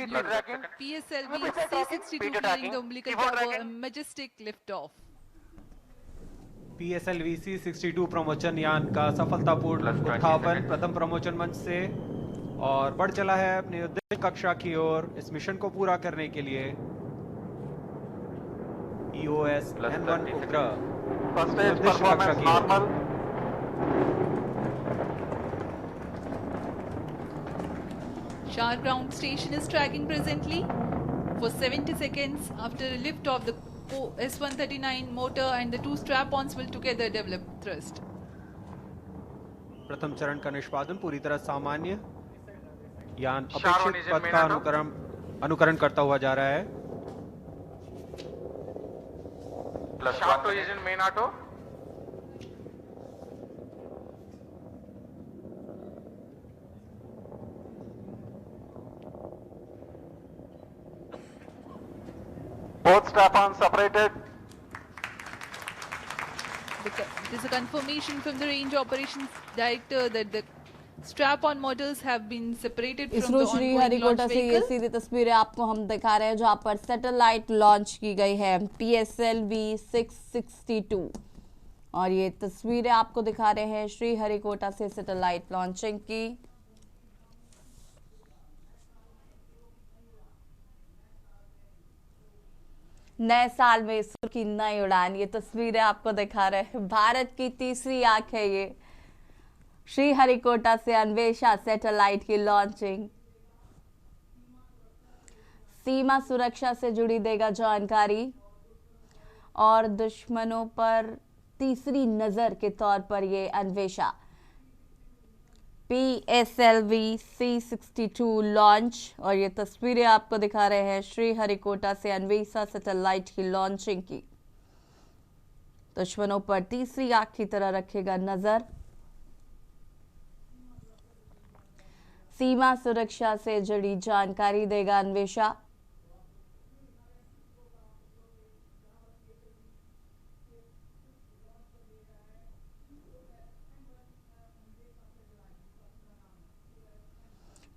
PSLV C62 clearing the umbilical tower, a majestic liftoff. PSLV C62 प्रमोचन यान का सफलतापूर्ण उत्थापन प्रथम प्रमोचन मंच से और बढ़ चला है अपनी उद्देश्य कक्षा की ओर इस मिशन को पूरा करने के लिए। EOS N1 उपग्रह उद्देश्य कक्षा की ओर। Shar ground station is tracking presently for 70 seconds after a lift of the S139 motor and the two strap-ons will together develop thrust. प्रथम चरण का निष्पादन पूरी तरह सामान्य। यान अपेक्षित पथ का अनुकरण करता हुआ जा रहा है। Shaft to engine main auto. Both strap-ons separated. It is a confirmation from the range operations director that the strap-on motors have been separated from the ISRO Shri ongoing Harikota launch से ये vehicle. सीधी तस्वीरें आपको हम दिखा रहे हैं जहां पर सैटेलाइट लॉन्च की गई है PSLV 662 और ये तस्वीरें आपको दिखा रहे हैं श्री हरिकोटा से सैटेलाइट लॉन्चिंग की। नए साल में इसरो की नई उड़ान, ये तस्वीरें आपको दिखा रहे हैं। भारत की तीसरी आंख है ये। श्री हरिकोटा से अन्वेषा सैटेलाइट की लॉन्चिंग सीमा सुरक्षा से जुड़ी देगा जानकारी और दुश्मनों पर तीसरी नजर के तौर पर ये अन्वेषा PSLV C62 लॉन्च और ये तस्वीरें आपको दिखा रहे हैं श्री हरिकोटा से अन्वेषा सैटेलाइट की लॉन्चिंग की। दुश्मनों पर तीसरी आंख की तरह रखेगा नजर। सीमा सुरक्षा से जुड़ी जानकारी देगा अन्वेषा।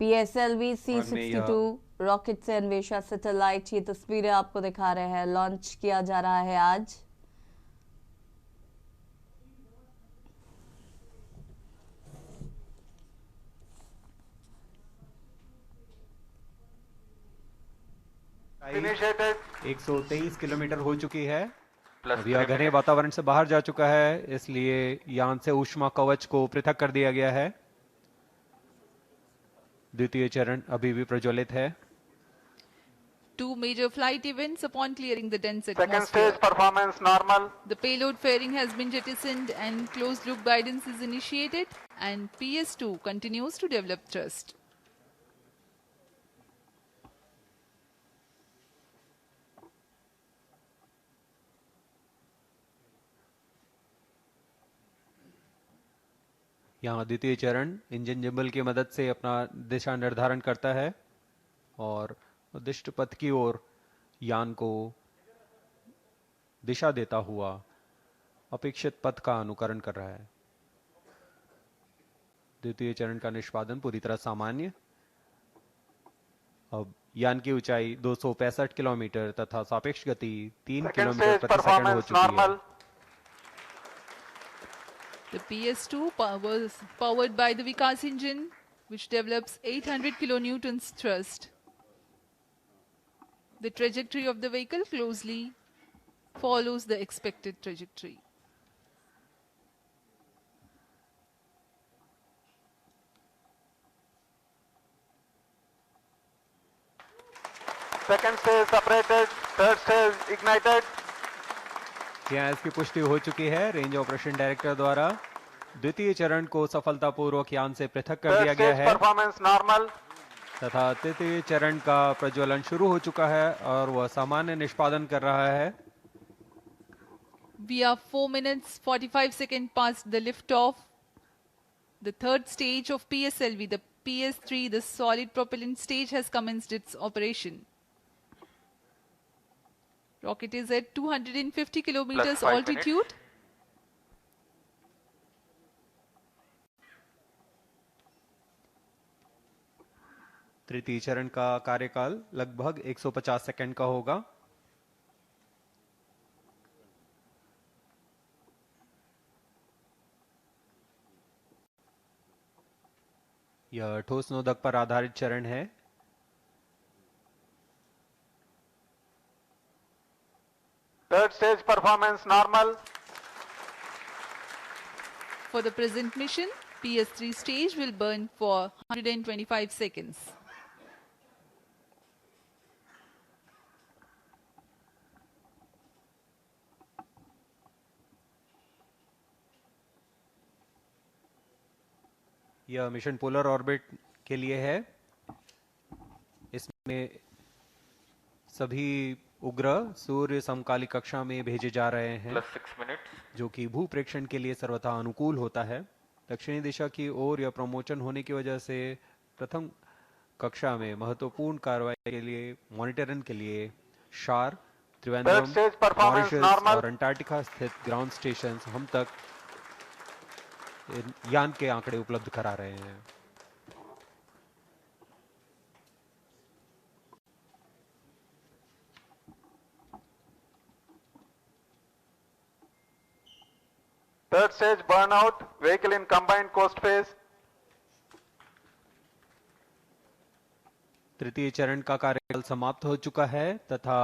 PSLV C62 रॉकेट से अन्वेषा सैटेलाइट, ये तस्वीरें आपको दिखा रहे हैं। लॉन्च किया जा रहा है आज। Initiated. 123 किलोमीटर हो चुकी है। अब यह घने वातावरण से बाहर जा चुका है, इसलिए यान से ऊष्मा कवच को पृथक कर दिया गया है। द्वितीय चरण अभी भी प्रज्वलित है। Two major flight events upon clearing the dense Second atmosphere. stage performance normal. The payload fairing has been jettisoned and closed loop guidance is initiated and PS2 continues to develop thrust. यहाँ द्वितीय चरण engine gimbal की मदद से अपना दिशा निर्धारण करता है और उद्दिष्ट पथ की ओर यान को दिशा देता हुआ अपेक्षित पथ का अनुकरण कर रहा है। द्वितीय चरण का निष्पादन पूरी तरह सामान्य। अब यान की ऊंचाई 265 किलोमीटर तथा सापेक्ष गति 3 किलोमीटर प्रति सेकंड हो चुकी है। The PS2 was powered by the Vikas engine, which develops 800 kilonewtons thrust. The trajectory of the vehicle closely follows the expected trajectory. Second stage separated. Third stage ignited. यहाँ इसकी पुष्टि हो चुकी है रेंज ऑपरेशन डायरेक्टर द्वारा। द्वितीय चरण को सफलतापूर्वक यान से पृथक कर दिया गया है परफॉर्मेंस नॉर्मल तथा तृतीय चरण का प्रज्वलन शुरू हो चुका है और वह सामान्य निष्पादन कर रहा है। We are 4 minutes 45 seconds past the liftoff. The third stage of PSLV, the PS3, the solid propellant stage has commenced its operation. Rocket is at 250 kilometers altitude. तृतीय चरण का कार्यकाल लगभग 150 सेकंड का होगा। यह ठोस नोदक पर आधारित चरण है। Third stage performance normal. For the present mission, PS3 stage will burn for 125 seconds. यह मिशन पोलर ऑर्बिट के लिए है। इसमें सभी उपग्रह सूर्य समकाली कक्षा में भेजे जा रहे हैं, +6 minutes. जो कि भू प्रेक्षण के लिए सर्वथा अनुकूल होता है। दक्षिणी दिशा की ओर यह प्रमोशन होने की वजह से प्रथम कक्षा में महत्वपूर्ण कार्रवाई के लिए मॉनिटरिंग के लिए शार, Trivandrum, Third stage performance Mauritius normal. और अंटार्कटिका स्थित ग्राउंड स्टेशन हम तक यान के आंकड़े उपलब्ध करा रहे हैं। Third stage burnout. Vehicle in combined coast phase. तृतीय चरण का कार्यकाल समाप्त हो चुका है तथा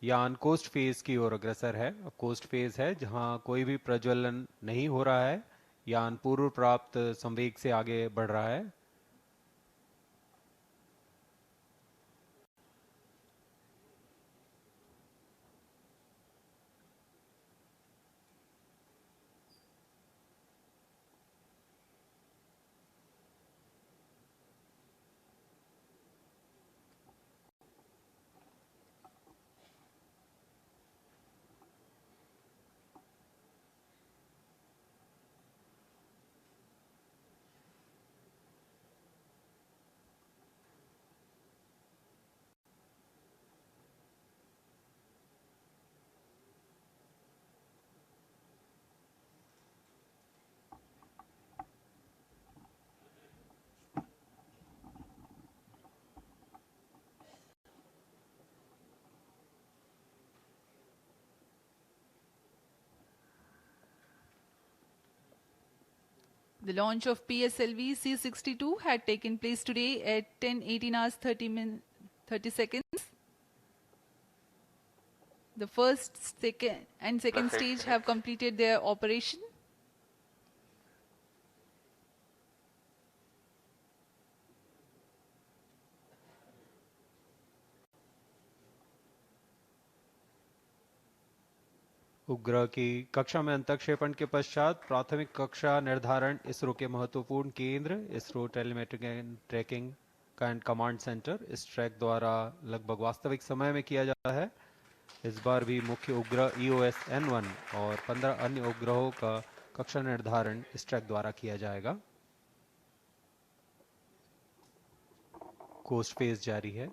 यान कोस्ट फेज की ओर अग्रसर है। अब कोस्ट फेज है जहां कोई भी प्रज्वलन नहीं हो रहा है। यान पूर्व प्राप्त संवेग से आगे बढ़ रहा है। The launch of PSLV C-62 had taken place today at 10:18 hours 30 seconds. The first, second and second Plus 8 stage have completed their operation. उपग्रह की कक्षा में अंतक्षेपण के पश्चात प्राथमिक कक्षा निर्धारण इसरो के महत्वपूर्ण केंद्र ISRO telemetric and tracking and command centre इस ट्रैक द्वारा लगभग वास्तविक समय में किया जाता है। इस बार भी मुख्य उपग्रह EOS N1 और 15 अन्य उपग्रहों का कक्षा निर्धारण इस ट्रैक द्वारा किया जाएगा। कोस्ट फेज जारी है।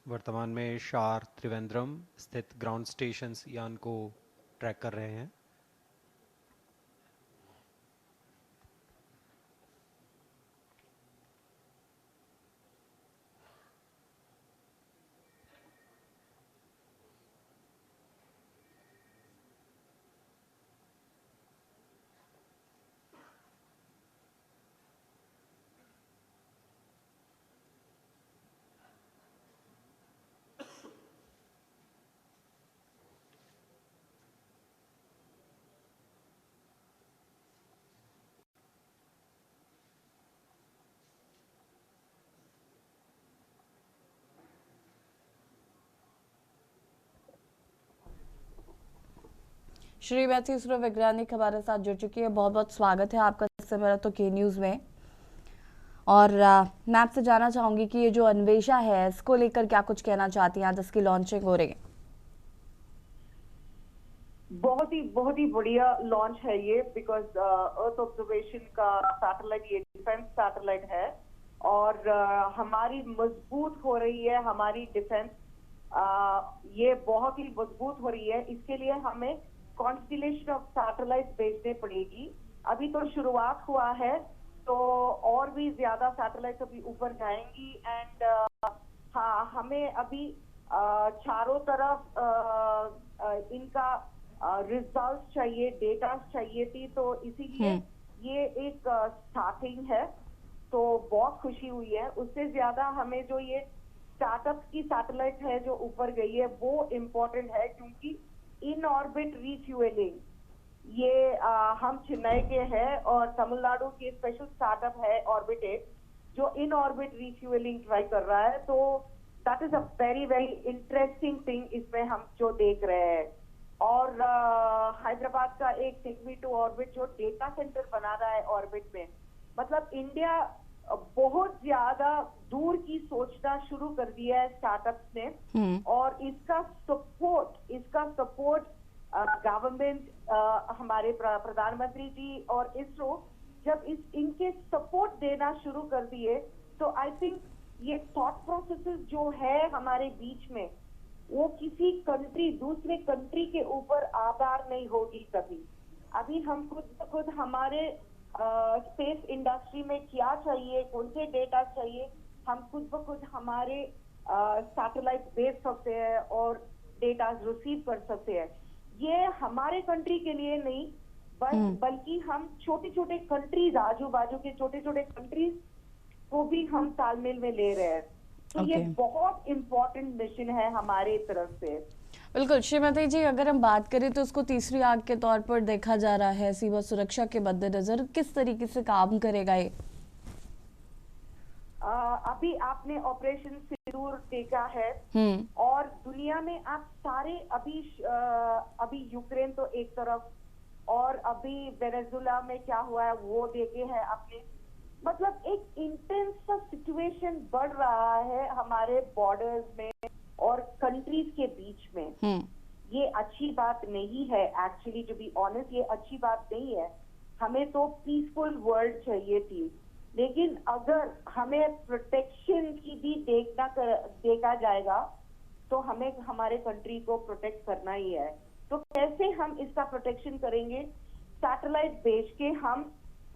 वर्तमान में शार, त्रिवेंद्रम स्थित ग्राउंड स्टेशंस यान को ट्रैक कर रहे हैं। श्री मैथी इसरो वैज्ञानिक हमारे साथ जुड़ चुकी है। बहुत बहुत स्वागत है आपका इससे मेरा तो के न्यूज़ में। और मैं आपसे जानना चाहूंगी कि ये जो अन्वेषा है इसको लेकर क्या कुछ कहना चाहती हैं आज इसकी लॉन्चिंग हो रही है। बहुत ही बढ़िया लॉन्च है ये, बिकॉज अर्थ ऑब्जर्वेशन का सैटेलाइट, ये डिफेंस सैटेलाइट है और हमारी मजबूत हो रही है हमारी डिफेंस, ये बहुत ही मजबूत हो रही है। इसके लिए हमें कॉन्स्टिलेशन ऑफ सैटेलाइट भेजने पड़ेगी। अभी तो शुरुआत हुआ है, तो और भी ज्यादा सैटेलाइट अभी ऊपर जाएंगी एंड हाँ, हमें अभी चारों तरफ इनका रिजल्ट चाहिए, डेटा चाहिए थी, तो इसीलिए ये एक स्टार्टिंग है, तो बहुत खुशी हुई है। उससे ज्यादा हमें जो ये स्टार्टअप्स की सैटेलाइट है जो ऊपर गई है वो इम्पोर्टेंट है, क्योंकि इन ऑर्बिट रिफ्यूएलिंग ये हम चेन्नई के हैं और तमिलनाडु के स्पेशल स्टार्टअप है ऑर्बिटेड जो इन ऑर्बिट रिफ्यूएलिंग ट्राई कर रहा है। तो that is a very interesting thing इसमें हम जो देख रहे हैं। और हैदराबाद का एक टेकवी टू ऑर्बिट जो डेटा सेंटर बना रहा है ऑर्बिट में, मतलब इंडिया बहुत ज्यादा दूर की सोचना शुरू कर दिया है स्टार्टअप्स ने, और इसका सपोर्ट गवर्नमेंट, हमारे प्रधानमंत्री जी और इसरो जब इनके सपोर्ट देना शुरू कर दिए, तो आई थिंक ये थॉट प्रोसेसेस जो है हमारे बीच में, वो किसी कंट्री, दूसरे कंट्री के ऊपर आधार नहीं होगी कभी। अभी हम खुद हमारे स्पेस इंडस्ट्री में क्या चाहिए, कौन से डेटा चाहिए, हम खुद ब खुद हमारे सैटेलाइट भेज सकते हैं और डेटा रिसीव कर सकते हैं। ये हमारे कंट्री के लिए नहीं, बल्कि हम छोटे छोटे कंट्रीज, आजू बाजू के छोटे छोटे कंट्रीज को भी हम तालमेल में ले रहे हैं। तो ये बहुत इम्पोर्टेंट मिशन है हमारे तरफ से। बिल्कुल श्रीमती जी, अगर हम बात करें तो उसको तीसरी आग के तौर पर देखा जा रहा है। सीमा सुरक्षा के मद्देनजर किस तरीके से काम करेगा ये? अभी आपने ऑपरेशन सिंदूर देखा है और दुनिया में आप सारे अभी यूक्रेन तो एक तरफ और अभी वेनेजुला में क्या हुआ है वो देखे हैं आपने। मतलब एक इंटेंस सा सिचुएशन बढ़ रहा है हमारे बॉर्डर्स में और कंट्रीज के बीच में। ये अच्छी बात नहीं है एक्चुअली, टू बी ऑनेस्ट, ये अच्छी बात नहीं है। हमें तो पीसफुल वर्ल्ड चाहिए थी, लेकिन अगर हमें प्रोटेक्शन की भी देखा जाएगा तो हमें हमारे कंट्री को प्रोटेक्ट करना ही है। तो कैसे हम इसका प्रोटेक्शन करेंगे? सैटेलाइट भेज के हम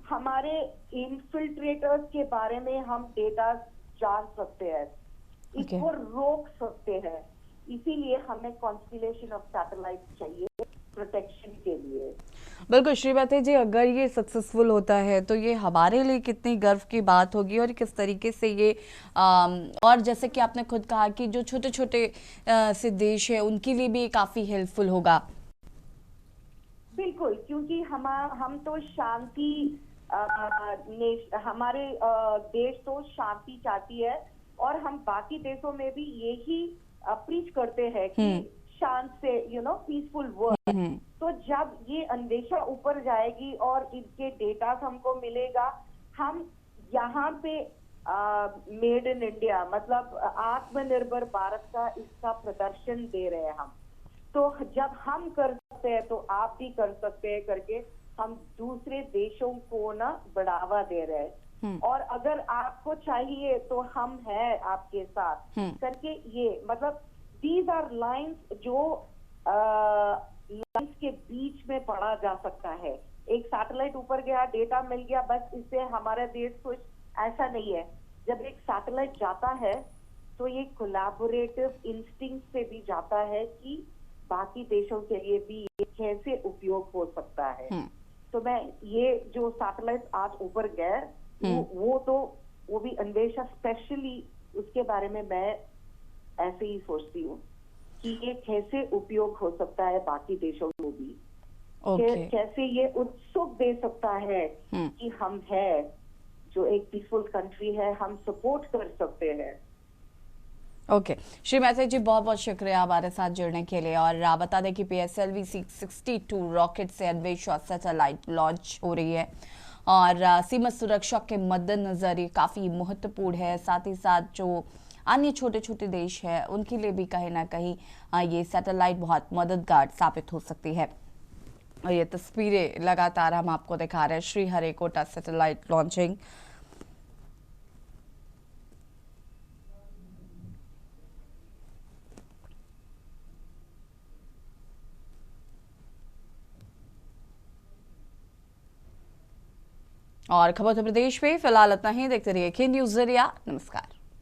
हमारे इन्फिल्ट्रेटर्स के बारे में हम डेटा जान सकते हैं, इसको रोक सकते हैं। इसीलिए हमें कॉन्स्टिलेशन ऑफ सैटेलाइट चाहिए प्रोटेक्शन के लिए। बिल्कुल श्रीमती जी, अगर ये सक्सेसफुल होता है तो ये हमारे लिए कितनी गर्व की बात होगी और किस तरीके से ये और जैसे कि आपने खुद कहा कि जो छोटे छोटे से देश है उनके लिए भी काफी हेल्पफुल होगा। बिल्कुल, क्योंकि हम तो शांति, हमारे देश तो शांति चाहती है और हम बाकी देशों में भी यही प्रीच करते हैं कि शांत से पीसफुल वर्ल्ड। तो जब ये अन्वेषा ऊपर जाएगी और इनके डेटा हमको मिलेगा, हम यहाँ पे मेड इन इंडिया, मतलब आत्मनिर्भर भारत का इसका प्रदर्शन दे रहे हैं हम। तो जब हम कर सकते हैं तो आप भी कर सकते हैं करके हम दूसरे देशों को ना बढ़ावा दे रहे हैं। और अगर आपको चाहिए तो हम हैं आपके साथ करके, ये मतलब दीज आर लाइंस जो लाइंस के बीच में पढ़ा जा सकता है। एक सैटेलाइट ऊपर गया, डेटा मिल गया, बस इससे हमारा देश कुछ ऐसा नहीं है। जब एक सैटेलाइट जाता है तो ये कोलैबोरेटिव इंस्टिंक्ट से भी जाता है कि बाकी देशों के लिए भी ये कैसे उपयोग हो सकता है। तो मैं ये जो सैटेलाइट आज ऊपर गए वो भी अन्वेषा स्पेशली, उसके बारे में मैं ऐसे ही सोचती हूँ कि ये कैसे उपयोग हो सकता है बाकी देशों में भी। कैसे ये उत्सुक दे सकता है कि हम है जो एक पीसफुल कंट्री है, हम सपोर्ट कर सकते हैं। ओके श्री मैसेज जी, बहुत बहुत शुक्रिया हमारे साथ जुड़ने के लिए। और बता दें कि PSLV 662 रॉकेट से अन्वेषा सैटेलाइट लॉन्च हो रही है और सीमा सुरक्षा के मद्देनजर ये काफ़ी महत्वपूर्ण है। साथ ही साथ जो अन्य छोटे छोटे देश हैं उनके लिए भी कहीं ना कहीं ये सैटेलाइट बहुत मददगार साबित हो सकती है। और ये तस्वीरें लगातार हम आपको दिखा रहे हैं, श्रीहरिकोटा सैटेलाइट लॉन्चिंग। और खबर उत्तर प्रदेश में फिलहाल इतना ही। देखते रहिए K न्यूज़ ज़रिया। नमस्कार।